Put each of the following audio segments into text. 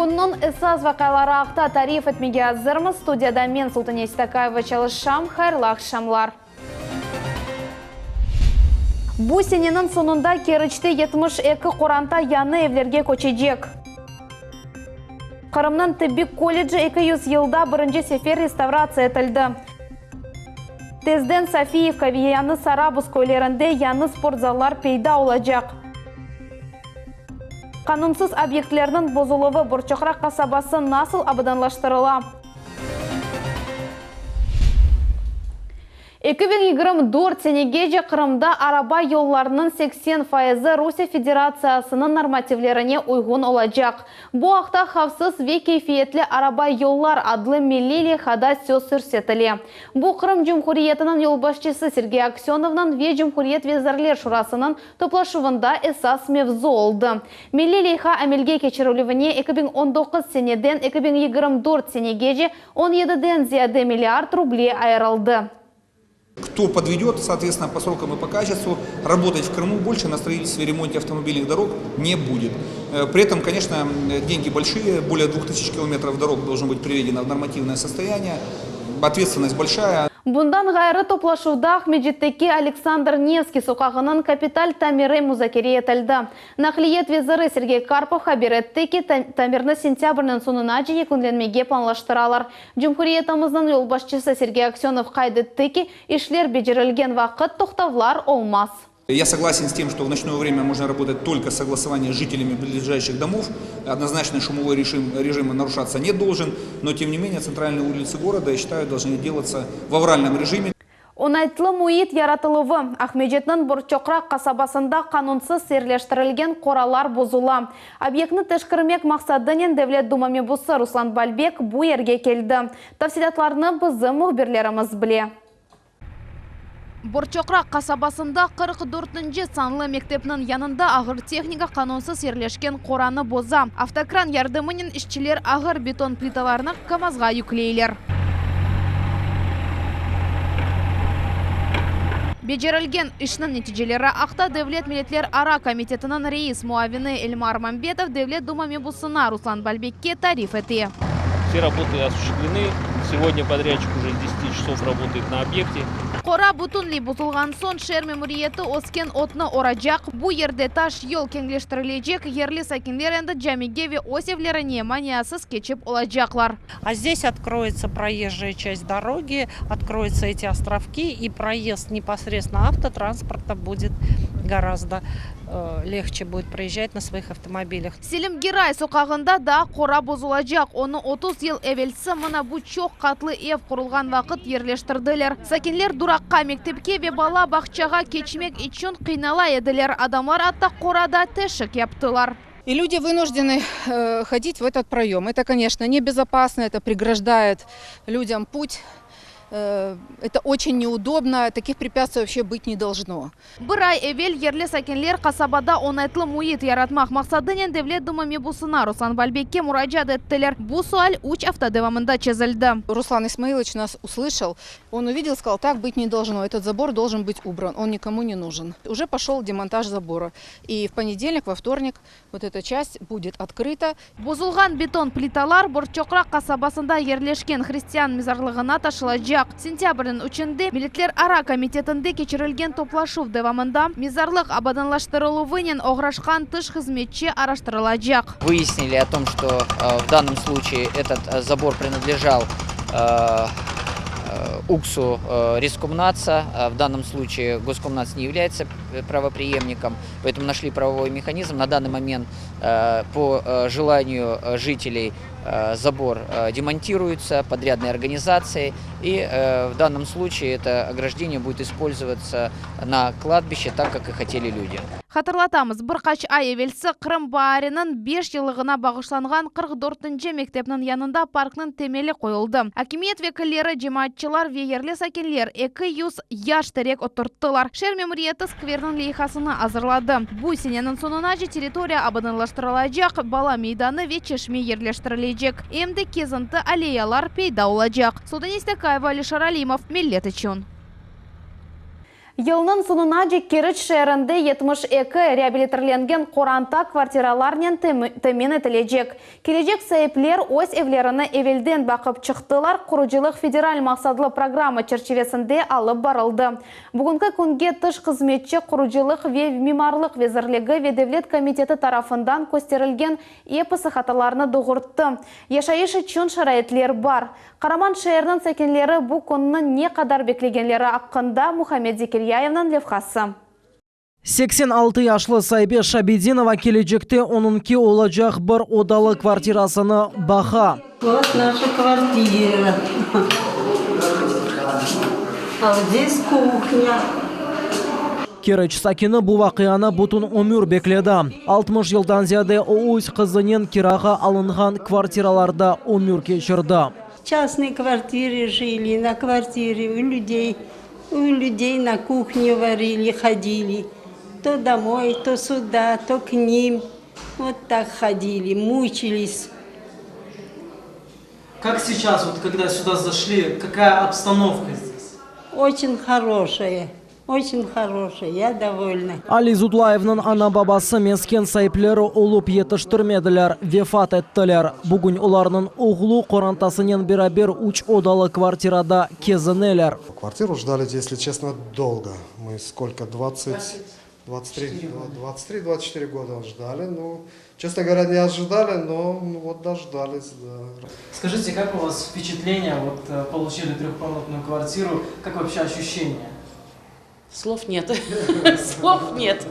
Kunun esas vakaları haqta tarif etmege hazırmız. Studiyada men Sultaniye Istakayeva çalışam. Hayırlı akşamlar. Bu senenin sonunda Keriç'te 72 Kur'anta yanı evlerge koçecek. Kırım'nın Tıbbi Kollejı 200 yılda birinci sefer restavrasiya etildi. Tezden Safiyevka ve yanı Sarabuz köylerinde yanı spor zallar peyda olacak. Kanunsuz obyektlerinin bozuluğu Burçakrak kasabası nasıl abidanlaştırıla? 2024 senegece Kırım'da araba yollarının 80%'ı Rusya Federasyası'nın normativlerine uygun olacak. Bu hafta Hafsız ve Keyfiyetli Araba Yollar adlı milli lehada söz sürsetili. Bu Kırım Cumhuriyeti'nin yolbaşçısı Sergey Aksionov'nun ve Cumhuriyet Vezirler Şurası'nın toplaşuvunda esas mevzu oldu. Milli leha amelge geçirilüvüne 2019 seneden 2024 senegece 17'den ziyade milyard rubli ayrıldı. Кто подведет, соответственно, по срокам и по качеству, работать в Крыму больше на строительстве и ремонте автомобильных дорог не будет. При этом, конечно, деньги большие, более 2000 километров дорог должно быть приведено в нормативное состояние, ответственность большая. Bundan gayrı toplaşuvda Ahmedjitteki Alexander Nevskiy sokağının kapital tamiri müzakere etildi. Nakliyat veziri Sergey Karpov haber etti ki tamirni sentyabrның sonuna yekunlanmege planlaştıralar. Cumhuriyetimizning yolbaşçısı Sergey Aksionov kaydetti ki işler becerilgen vaqt to'xtavlar olmaz. Я согласен с тем, что в ночное время можно работать только с согласованием с жителями ближайших домов. Однозначно шумовой режим нарушаться не должен, но тем не менее центральные улицы города, я считаю, должны делаться в авральном режиме. Onaytlı muhit yaratılıvı Ahmedjet'nin Burçakrak kasabasında kanunsuz yerleştirilgen koralar bozula. Obyektni teşkirmek maksadının Devlet Duma mebusu Ruslan Balbek bu yerge keldi. Tafsilatlarını bizim muhbirlerimiz bile. Burçakrak kasabasında 44. sanlı mektepnin yanında ağır texnika kanunsuz yerleşken koranı boza. Avtokran yardımının işçiler ağır beton plitalarını kamazga yükleyler. Becerilgen işinin neticeleri Aqta Devlet Milletler Ara Komitetinin reis muavini Elmar Mambetov Devlet Duma mebusuna Ruslan Balbekке tarif etti. Все работы осуществлены. Сегодня подрядчик уже с 10 часов работает на объекте. Qora butunli buzulgan son şehir memuriyeti Osken otni oracak. Bu yerde taş yol kengleştirilecek. Yerli sakinler endi Jamige ve Osevlerine maniyasız geçip olacaklar. А здесь откроется проезжая часть дороги, откроются эти островки, и проезд непосредственно автотранспорта будет гораздо lehçe будет проезжать на своих автомобилях. Selim Giray sokağında da qora bozulacak. Onu 30 yıl evvelsi mana bu çok katlı ev kurulgan vakit yerleştirdiler. Sakinler durakka, mektepke ve bala bakçaga geçmek için kıynala ediler. Adamlar hatta qorada teşvik yaptılar. И люди вынуждены ходить в этот проем. Это, конечно, небезопасно, это преграждает людям путь. Это очень неудобно, таких препятствий вообще быть не должно. Bir ay evvel yerli sakinler kasabada onaytlı muhit yaratmak maksadıyla Devlet Duma mebusuna Ruslan Balbekке müracaat ettiler. Bu sual 3 hafta devamında çözüldü. Руслан Исмаилович нас услышал, он увидел, сказал, так быть не должно, этот забор должен быть убран, он никому не нужен. Уже пошел демонтаж забора. И в понедельник, во вторник вот эта часть будет открыта. Bozulgan beton plitalar Burçakrak kasabasında yerleşken Hristiyan mezarlığına taşılacak. Sentyabrның 3'ünde Milletler Ara Komitetinde geçirilgen toplaşuv devamında mezarlık abadanlaştırıluvının oğraşkan dış hizmetçi araştırılacak. Выяснили о том, что в данном случае этот забор принадлежал УКСу Рескомнатса. В данном случае Госкомнатс не является правопреемником, поэтому нашли правовой механизм. На данный момент по желанию жителей забор демонтируется подрядной организацией, и в данном случае это ограждение будет использоваться на кладбище так, как и хотели люди. Hatırlatamız, bir kaç ay evvelsi Kırım Baharı'nın 5 yıllığına bağışlangan 44. mektepnin yanında parkның temeli koyuldu. Hakimiyet vekilleri, cemaatçılar ve yerli sakinler 200 yaş terek oturttular. Şehir memuriyeti skvernin leyhasını hazırladı. Bu senenin sonuna teritoriya abidanlaştırılacak, bala meydanı ve çeşme yerleştirilecek. Hem de kezinti aleyalar peyda olacak. Sultaniye Istakayeva, Alişar Alimov, Millet için. Yılının sonuna dek Kerіч şehrinde 72 реабилитрленген qo'ranta kvartiralarnen temin etilecek. Gelecek sahipler o'z evlerini evvelden bakıp çıktılar. Quruculuk federal maqsadlı programma çerçevesinde alıp barıldı. Bugünkü kunge tış hizmetçi Quruculuk ve Mimarlık Vezirligi ve Devlet Komiteti tarafından gösterilgen episi hatalarını doğurttu. Yaşayış için şarayetler var. Karaman şehrinin sakinleri bu konunun ne kadar beklegenleri hakkında Muhammed Zekeriyaev'nin levhası. 86 yaşlı Сайбе Шабединова келечекте onunki olacak bir odalı kvartirasını baha. Вот наша квартира. А вот здесь кухня. Kerech sakini bu vaqeani butun umr bekledi. 60 yıldan ziyade o o'z qizining kiraga alingan kvartiralarda umr kechirdi. В частной квартире жили, на квартире у людей на кухне варили, ходили. То домой, то сюда, то к ним. Вот так ходили, мучились. Как сейчас, вот когда сюда зашли, какая обстановка здесь? Очень хорошая. Очень хорошая, я довольна. Ali Zudlayev'nin ana babası mesken sahipleri olup yetiştirmediler, vefat ettiler. Bugün onların oğlu qorantasının beraber 3 odalı kvartirada kezineler. Квартиру ждали, если честно, долго. Мы сколько, 23-24 года ждали. Ну, честно говоря, не ожидали, но вот дождались. Да. Скажите, как у вас впечатление, вот получили трехкомнатную квартиру, как вообще ощущения? Слов нет. Слов нет.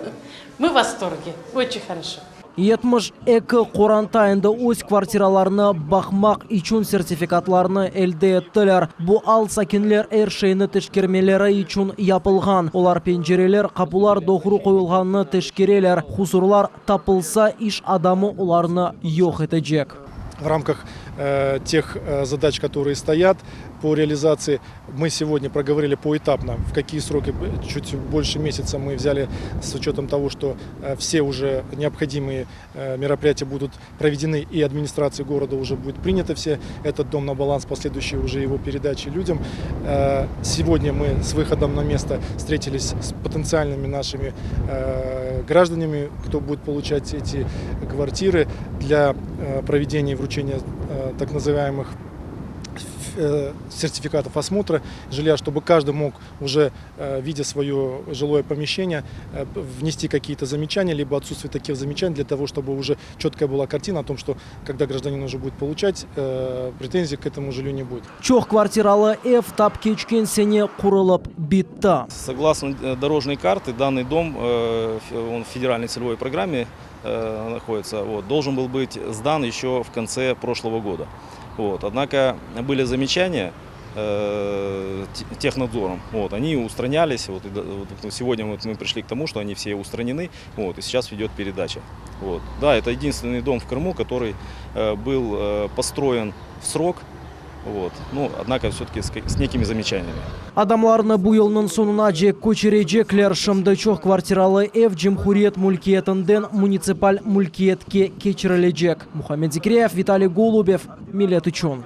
Мы в восторге. Очень хорошо. 72 qorantayında o'z kvartiralarını bakmak için sertifikatlarını elde ettiler. Bu al sakinler her şeyini teşkirmeleri için yapılgan. Olar pencereler, kapılar doğru koyulganını teşkireler. Husurlar tapılsa iş adamı onlarını yok edecek. В рамках тех задач, которые стоят по реализации, мы сегодня проговорили поэтапно, в какие сроки, чуть больше месяца мы взяли с учетом того, что все уже необходимые мероприятия будут проведены и администрацией города уже будет принято все этот дом на баланс, последующей уже его передачи людям. Сегодня мы с выходом на место встретились с потенциальными нашими гражданами, кто будет получать эти квартиры для проведения и вручения так называемых сертификатов осмотра жилья, чтобы каждый мог уже, видя свое жилое помещение, внести какие-то замечания, либо отсутствие таких замечаний, для того, чтобы уже четкая была картина о том, что когда гражданин уже будет получать, претензий к этому жилью не будет. Çok kvartiralı ev tap keçken sene kurulup bitti. Согласно дорожной карты, данный дом он в федеральной целевой программе находится, должен был быть сдан еще в конце прошлого года. Однако были замечания технадзором, они устранялись. Сегодня мы пришли к тому, что они все устранены, и сейчас идет передача. Да, это единственный дом в Крыму, который был построен в срок. Однако все-таки с некими замечаниями. Adamlarını bu yılın sonuna dek köçürecekler. Şimdi çok kvartiralı ev Cumhuriyet mülkiyetinden munisipal mülkiyetke geçirilecek. Muhammed Zekeriyev, Vitaliy Golubev, Millet için.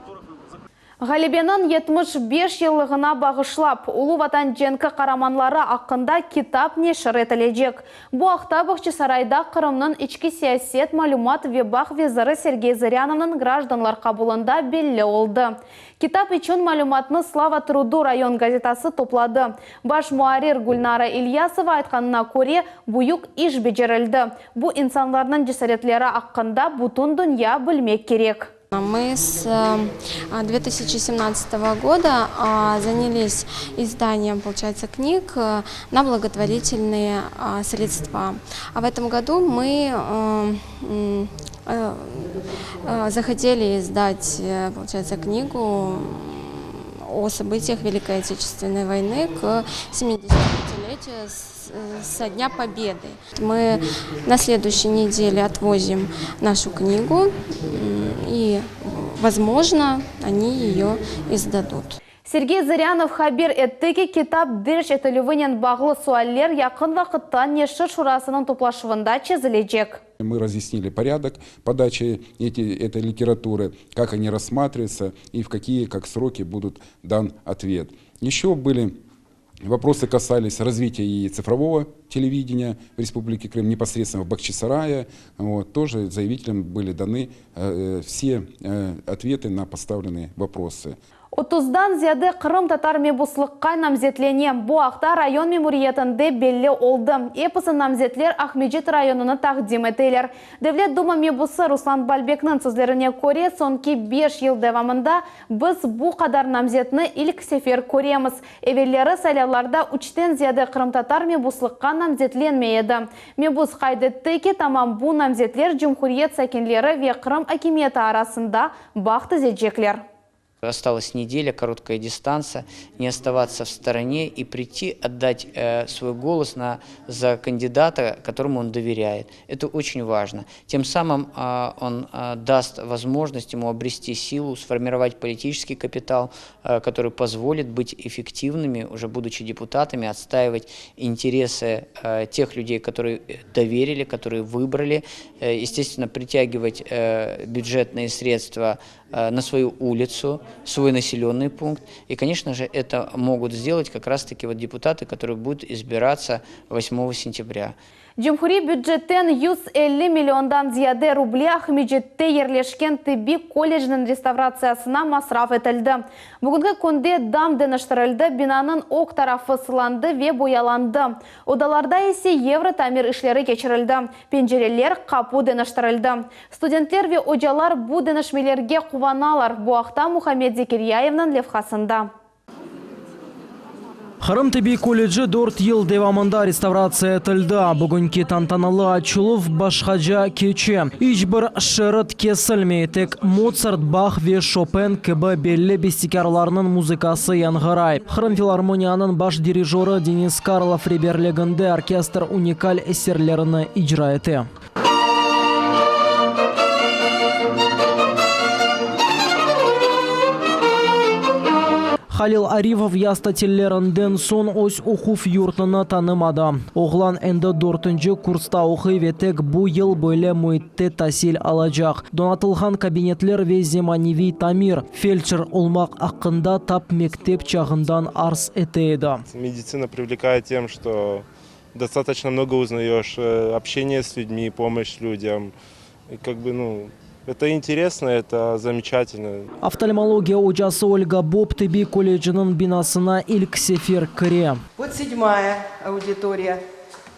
Галибенің 75 yıllığına bağışlap, Улу Ватан Женкі қараманлары ақында kitap нешір етілежек. Bu ақта Бақчысарайда Қырымның içki siyasет малюмат ve бақ везірі Сергей Зыряновның гражданлар қабылында белі oldu. Kitap için malumatını Slava Trudu район газетасы топлады. Баш muarir Gulnara İlyasова айтқанына көре бұйық iş бежерілді. Bu insanların cesaretleri ақында бүтін dünya білмек керек. Мы с 2017 года занялись изданием, получается, книг на благотворительные средства. А в этом году мы захотели издать, получается, книгу о событиях Великой Отечественной войны к 70-летию со Дня Победы. Мы на следующей неделе отвозим нашу книгу, и, возможно, они ее издадут. Сергей Зырянов хабер etті ki kitap дереш етілуінен бағылы суаллер яқын вақытта Нешір шурасының топлашывында чезілежек. Мы разъяснили порядок подачи этой литературы, как они рассматриваются и в какие сроки будут дан ответ. Еще были Вопросы касались развития и цифрового телевидения в Республике Крым, непосредственно в Бахчисарае. Вот, тоже заявителям были даны все ответы на поставленные вопросы. 30-дан зияды Қырым татар мебуслыққа намзетлене. Бұ ақта район мемориятында белі олды. Эпосы намзетлер Ахмеджет районына тақдим етелер. Девлет Дума мебусы Руслан Балбекнің сөзлеріне көре, сонки 5 ел девамында біз бұ қадар намзетіні илк сефер көреміз. Эвелері сайлауларда 3-тен зияды Қырым татар мебуслыққа намзетленмейді. Мебус қайдетті ке тамам бұ намзетлер Джумхуриет сәкенлері ве Қырым акиметі арасында бақты зеджеклер. Осталась неделя, короткая дистанция, не оставаться в стороне и прийти отдать свой голос за кандидата, которому он доверяет. Это очень важно. Тем самым он даст возможность ему обрести силу, сформировать политический капитал, который позволит быть эффективными, уже будучи депутатами, отстаивать интересы тех людей, которые доверили, которые выбрали, естественно, притягивать бюджетные средства на свою улицу, свой населенный пункт. И, конечно же, это могут сделать как раз-таки вот депутаты, которые будут избираться 8 сентября. Джумхури бюджеттен 150 миллиондан зияды рубли Ахмеджетте ерлешкен тибби колледжінің реставрациясына масраф етілді. Бүгінгі күнде дам деныштырылды, бинанын оқ тарафы сыланды ве бояланды. Одаларда есе евро тамир ішлері кечірілді. Пенжерелер қапу деныштырылды. Студентлер ве ожалар бұ денішмелерге қуваналар. Буақта Мухаммед Зекирияевнің левхасында. Қырым Тиби колледжі 4 ел девамында реставрация етілді. Бүгінгі тантаналы ачылып башқажа кече. Ичбір шырыт кесілмей, тек Моцарт, Бах ве Шопен кібі белі бестикарларының музыкасы яңғырай. Қырым филармонияның баш дирижоры Денис Карлов реберлігінде оркестр уникаль эсерлеріні ижра еті. Халил Арифов ястателлерінден сон ось оқуф юртыны танымады. Оғлан әнді 4-нчы курста оқы ветек бұ ел бөлі мұйтте тасил алажақ. Донатылған кабинетлер ве земаневи тамир. Фельдшер олмақ ақында тап мектеп чағындан арс етейді. Медицина привлекает тем, что достаточно много узнаешь, общение с людьми, помощь людям. И это интересно, это замечательно. Офтальмология ожасы Ольга Боб Тиби колледжінің бинасына илк сефер кіре. Вот 7-я аудитория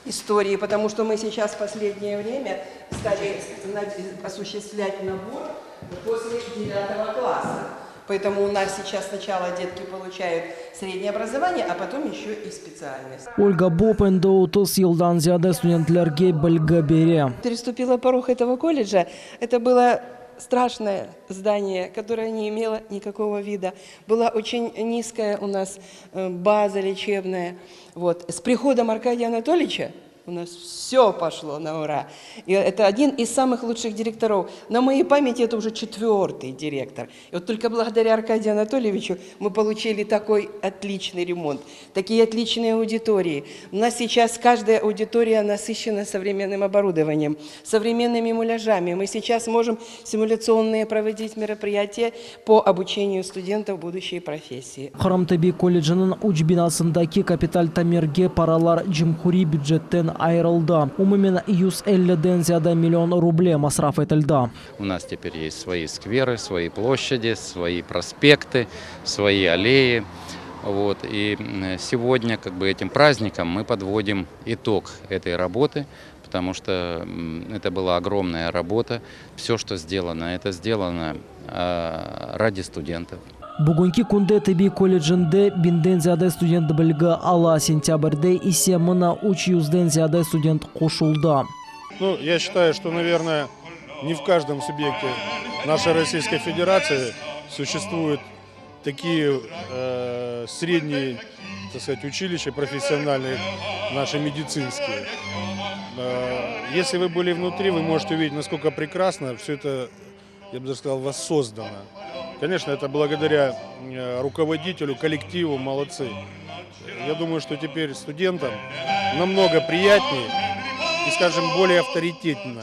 истории, потому что мы сейчас в последнее время стали осуществлять набор после 9 класса. Поэтому у нас сейчас сначала детки получают среднее образование, а потом еще и специальность. Ольга Боб энді 30 елдан зияды студентлерге білгі бере. Переступила порог этого колледжа. Это было страшное здание, которое не имело никакого вида. Была очень низкая у нас база лечебная. Вот. С приходом Аркадия Анатольевича у нас все пошло на ура. И это один из самых лучших директоров. На моей памяти это уже 4-й директор. И вот только благодаря Аркадию Анатольевичу мы получили такой отличный ремонт, такие отличные аудитории. У нас сейчас каждая аудитория насыщена современным оборудованием, современными муляжами. Мы сейчас можем симуляционные проводить мероприятия по обучению студентов будущей профессии. Қырым Тиби колледжінің учбинасындаки капиталь тамирге паралар Джумхури бюджеттен айрылды. Умумен 150 зияда миллион рублей масраф етілді. У нас теперь есть свои скверы, свои площади, свои проспекты, свои аллеи. Вот. И сегодня этим праздником мы подводим итог этой работы, потому что это была огромная работа. Все, что сделано, это сделано ради студентов. Бүгінгі күнде Тиби колледжінде бинден зияда студент білгі ала, сентябрьде исе мына 300-ден зияда студент қошулды. Я считаю, что, наверное, не в каждом субъекте нашей Российской Федерации существуют такие средние, училища профессиональные, наши медицинские. Если вы были внутри, вы можете увидеть, насколько прекрасно все это, я бы даже сказал, воссоздано. Конечно, это благодаря руководителю, коллективу, молодцы. Я думаю, что теперь студентам намного приятнее и, скажем, более авторитетно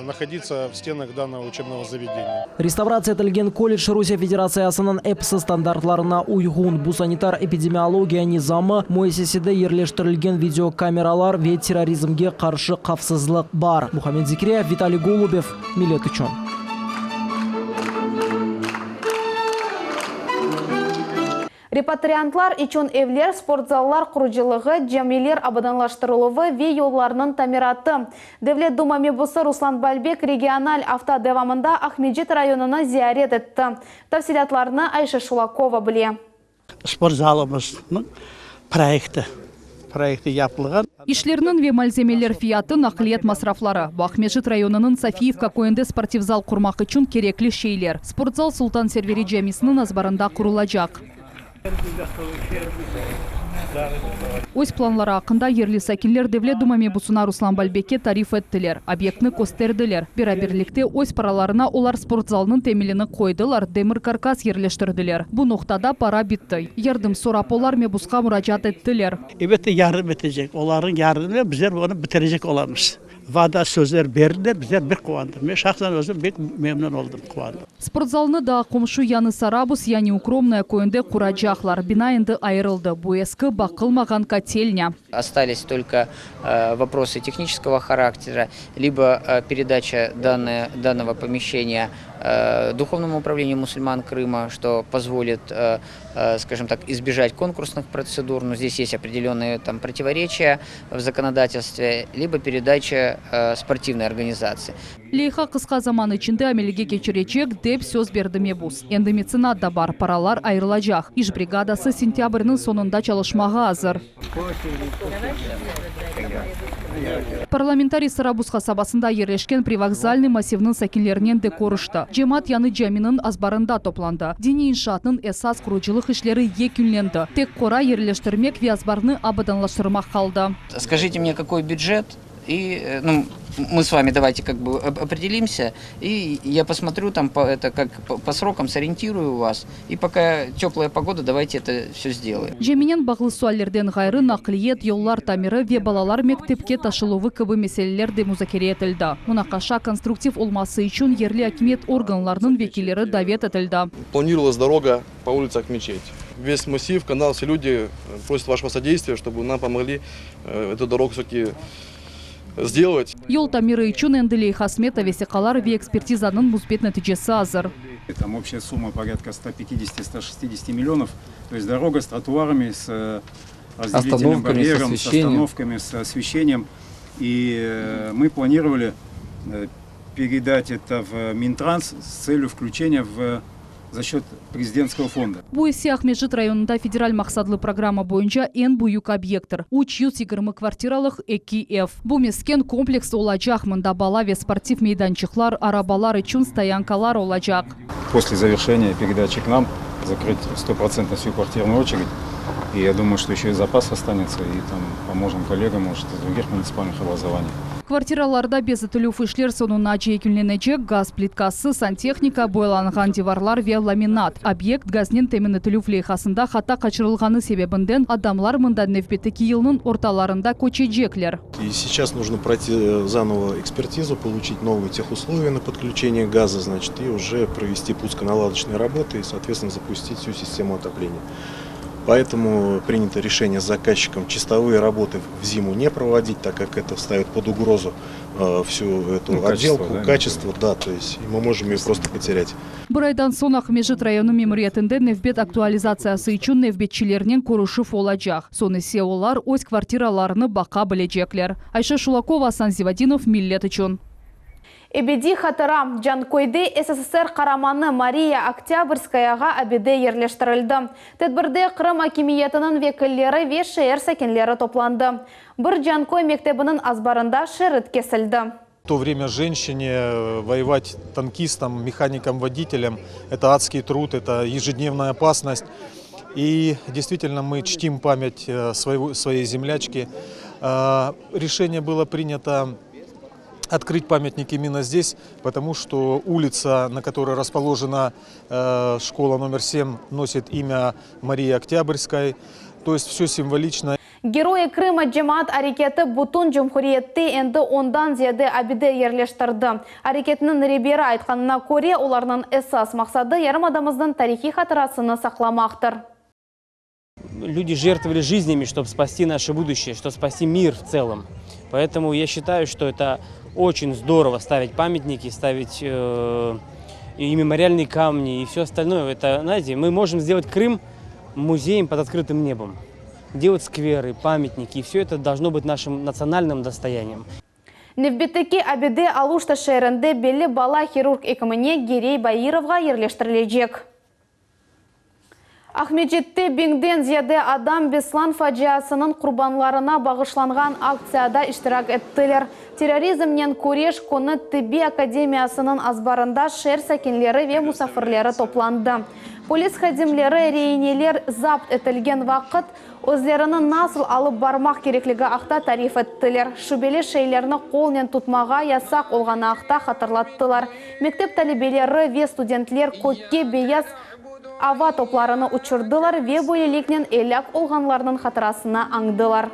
находиться в стенах данного учебного заведения. Реставрация этілген колледж Русия Федерациясының эпсы стандартларына уйгун. Бу санитар-эпидемиология низамы муэссеседе ерлештірілген видеокамералар ве терроризмге қаршы қавсызлық бар. Мухаммед Зикриев, Виталий Голубев, Милет Учон. Репатриантлар ичон эвлер, спортзаллар құрыжылығы, жамилер абаданлаштырылығы ве yollarının тамираты. Devlet Дума мебусы Руслан Бальбек региональ автодевамында Ахмеджет районына зиярет етті. Тafsilatlарыны Айша Шулакова біле. Спортзалымыздың проекті yapılған. Ишлерінің ве мальземелер фияты нақлиет масрафлары. Бахмежит районының Софиевка көйінді спортивзал құрмақ үшін кереклі шейлер. Спортзал Султан Сервери Джамисінің азбарында құрылажақ. Өз планлары ақында ерлі сәкенлер Devlet Дума мебусына Руслан Бальбекке тариф еттілер. Объектіні көстерділер. Бераберлікте өз параларына олар спортзалының темеліні қойдылар, демір каркас ерлештірділер. Бұл ноқтада пара бітті. Ердім сорап олар мебусқа мұражат еттілер. Evet yardım edecek. Onların yardımıyla bizler onu bitirecek olamız. Vada sözler verdiler, bizler bir kıvandım. Ben şahsen özüm pek memnun oldum, kıvandım. Спортзалны да комшу Яны Сарабус, яни укромная көйінді курачахлар. Бина енді айырылды. Бұл ескі бақылмаған котельня. Остались только вопросы технического характера, либо передача данного помещения Духовному управлению мусульман Крыма, что позволит, скажем так, избежать конкурсных процедур, но здесь есть определенные там противоречия в законодательстве, либо передача спортивной организации. Лейха қысқа заман içinde әмеліге кечіречек деп сөз берді мебус. Енді меценат да бар, паралар айырылажақ. Иш бригадасы сентябрьнің сонында çalışmaға азыр. Парламентарий Сарабус қасабасында ерлешкен привокзальный массивның сәкенлерінен де көрішті. Жемат яны жаминын азбарында топланды. Дини иншаатның эсас құручылық ішлері екінленді. Тек қора ерлештірмек ве азбарны абаданлаштырмақ қалды. Скажите мне, какой бюджет? И мы с вами давайте как бы определимся, и я посмотрю там по срокам, сориентирую вас, и пока теплая погода, давайте это все сделаем. Жеминен бағлы суалерден ғайры нақлиет, yollar тамиры ве балалар мектепке ташылуы кыбы меселелер де музакере етілді. Мұнақаша конструктив олмасы үшін ерлі акимет органларының векилері давет етілді. Планировалась дорога по улице Акмечеть. Весь массив, канал, все люди просят вашего содействия, чтобы нам помогли эту дорогу все-таки сделать. Yol тамиры üçün әнділей хасмета весекалар ве экспертизаның мұзбет нәтижесі азыр. Там общая сумма порядка 150-160 миллионов. То есть дорога с тротуарами, с разделительным барьером, с остановками, с освещением. И мы планировали передать это в Минтранс с целью включения за счет президентского фонда. Бұл есе Ахмеджит районында федераль мақсадлы программа бойынша ең бұйық объекттер. 320 квартиралық ЭКФ. Бұл мескен комплекс олачақ, мұнда бала ве спортив мейданчықлар, арабалар үшін стоянкалар олачақ. После завершения передачи к нам закрыть 100% всю квартирную очередь. И я думаю, что еще и запас останется, и там поможем коллегам, может, из других муниципальных образований. Квартираларда без өтілу фишлер сонуна жекілленечек, газ плиткасы, сантехника, бойланған диварлар ве ламинат. Объект газнен темен өтілу флейхасында хата қачырылғаны себебінден адамлар мұнда невбетеки елінің орталарында көчеджеклер. И сейчас нужно пройти заново экспертизу, получить новые техусловия на подключение газа, значит, и уже провести пусконаладочные работы и, соответственно, запустить всю систему отопления. Поэтому принято решение с заказчиком чистовые работы в зиму не проводить, так как это ставит под угрозу всю эту отделку, качество, да, то есть мы можем ее просто потерять. Бурайдан сон Ахмеджит районы мемориятында невбет актуализациясы үшін невбетчилерінен көріші олачақ. Соны се олар өз квартираларыны бақа білежеклер. Айша Шулакова, Асан Зивадинов, Миллет үшін. Эбеди хатыра Жанкойды СССР қараманы Мария Октябрьскаяға әбеде ерлештірілді. Тәдбірде Қырым акимиетінің векіллері ве шәйір сәкенлері топланды. Бір Жанкой мектебінің азбарында шеріт кесілді. В то время женщине воевать танкистом, механиком, водителем – это адский труд, это ежедневная опасность. И действительно мы чтим память своей землячки. Решение было принято открыть памятник именно здесь, потому что улица, на которой расположена школа номер 7, носит имя Марии Октябрьской. То есть все символично. Герои Крыма джемаат арекеті бұтын жумхуриетті енді ондан зияды абиде ерлештірді. Арекетінің ребері айтқанына көре, оларының эсас мақсады ярым адамыздың тарихи хатырасыны сақламақтыр. Люди жертвовали жизнями, чтобы спасти наше будущее, чтобы спасти мир в целом. Поэтому я считаю, что это очень здорово ставить памятники, ставить и мемориальные камни, и все остальное. Это, знаете, мы можем сделать Крым музеем под открытым небом. Делать скверы, памятники, и все это должно быть нашим национальным достоянием. Невбеттеки абиде алушта шеренде белі бала хирург экомыне Герей Баировға ерлештірілежек. Ахмеджетте Беңден зияде адам Беслан фаджиасының құрбанларына бағышланған акцияда иштирак еттілер. Терроризмнен көреш коны Тибби академиясының азбарында шер сәкенлері ве мусафирлері топланды. Полис хадимлері рейнелер запт етілген вақыт өзлерінің насыл алып бармақ кереклігі ақта тариф еттілер. Шүбелі шейлеріні қолнен тұтмаға ясақ олғаны ақта қатырлаттылар. Мектеп тәлебелері ве студентлер көкке бейяз ава топларыны учырдылар ве бөлелікнен эляк олғанларының қатырасына аңдылар.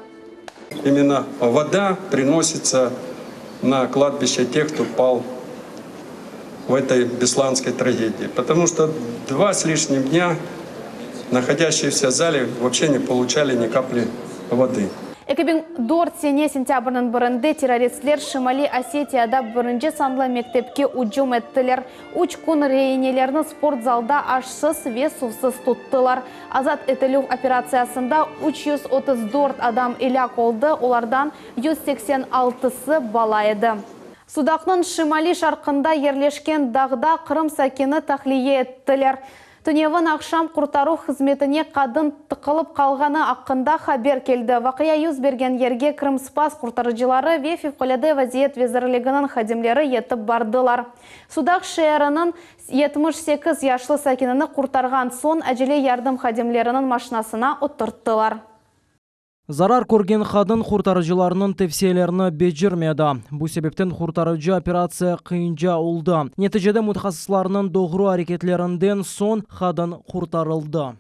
Именно вода приносится на кладбище тех, кто пал в этой бесланской трагедии. Потому что 2 с лишним дня находящиеся в зале вообще не получали ни капли воды. 2004 сене сентябрьнын бірінде террористлер Шимали Осетияда бірінші санлы мектепке уджум еттілер. 3 күн рейнелерні спортзалда ашсыз ве сувсыз тұттылар. Азат етілу операциясында 334 адам иляк олды, олардан 186-сы бала еді. Судақның Шимали шарқында ерлешкен дағда Қырым сәкені тахлие еттілер. Түневін ақшам құртару қызметіне қадын тықылып қалғаны ақында хабер келді. Вақия юз берген ерге Крым спас құртарыжылары ве февқоляды вазиет везірлігінің хадимлері етіп бардылар. Судақ шерінің 78 яшлы сәкеніні құртарған сон әжіле ярдым хадимлерінің машинасына отырттылар. Зарар көрген қадын құртарыжыларының тефсиелеріні бежірмеді. Бұл себептен құртарыжы операция қиынжа олды. Нәтижеде мұтқасысларының доғыру әрекетлерінден сон қадын құртарылды.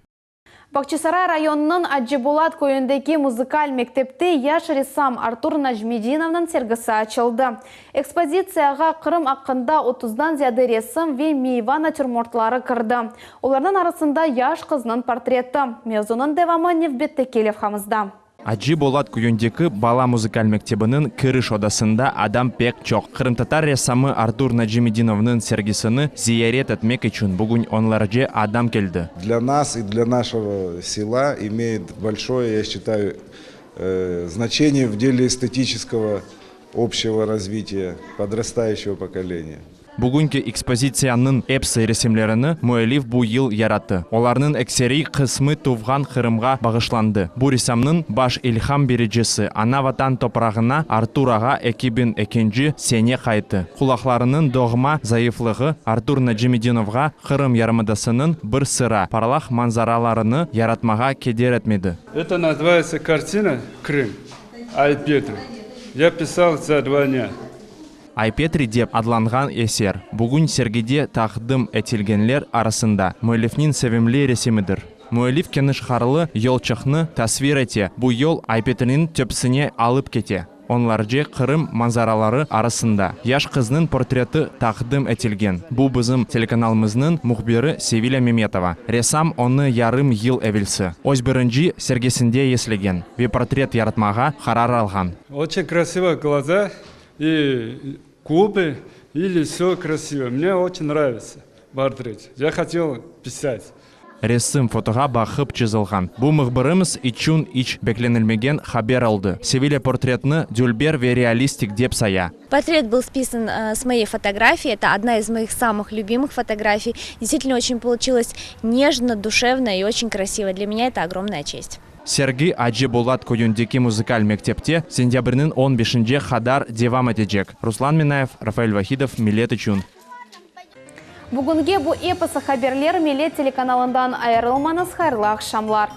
Бақчысарай районының Аджибулат көйіндегі музыкаль мектепте яш ресам Артур Нажмединовның сергісі açılды. Экспозицияға Қырым ақында 30-дан зияды ресім ве мейва натюрмортлары кірді. Олардың арасында яш қызының портреті. Мезонын девамы Невбетте келев хамызда. Аджибулат көйіндегі бала музыкаль мектебінің кіріш одасында адам пек чоқ. Қырымтатар ресамы Артур Нажмединовның сергісіні зиярет етмек үшін бүгін онларже адам келді. Для нас и для нашего села имеет большое, я считаю, значение в деле эстетического общего развития подрастающего поколения. Бүгінгі экспозицияның эпсы ресімлеріні муэлиф бұл ел яратты. Оларның әксери қысмы туған Қырымға бағышланды. Бұл ресамның баш илхам бережесі ана ватан топрағына Артураға экибін экенжі сене қайты. Құлақларының доғыма зайыфлығы Артур Нажмединовға Қырым ярмадасының бір сыра парлах манзараларыны яратмаға кедер етмеді. Это называется картина «Крым» Айпетри. Я писал за 2 дня. Айпетри деп адланған есер. Бүгін сергеде тақдым етілгенлер арасында муэлифнин севімлі ресемідір. Муэлиф кеніш қарылы елчықны тасвир ете. Бұл ел Айпетрinin төпсіне алып кете. Онларже Қырым манзаралары арасында. Яш қызның портреті тақдым етілген. Бұл біздің телеканалымызның мұхбері Севиля Меметова. Ресам оны ярым ел әвелсі. Өз бірінші сергесінде еслеген. Ве портрет яратмаға қарар алған. Очень красивые глаза и губы, и лицо красивое. Мне очень нравится портрет. Я хотел писать. Ресім фотоға бақып чызылған. Бұл мұхбіріміз ичун ич бекленілмеген хабер алды. Севиля портретны дюльбер ве реалистик деп сая. Портрет был списан с моей фотографии. Это одна из моих самых любимых фотографий. Действительно очень получилось нежно, душевно и очень красиво. Для меня это огромная честь. Сергей Аджибулат көйіндегі музыкаль мектепте сентябрьнің 15-нде хадар девам етежек. Руслан Минаев, Рафаэль Вахидов, Милет Ичун. Бүгінге бұл эпосы хаберлер Милет телеканалындан айырылманыз, хайырлы ақшамлар.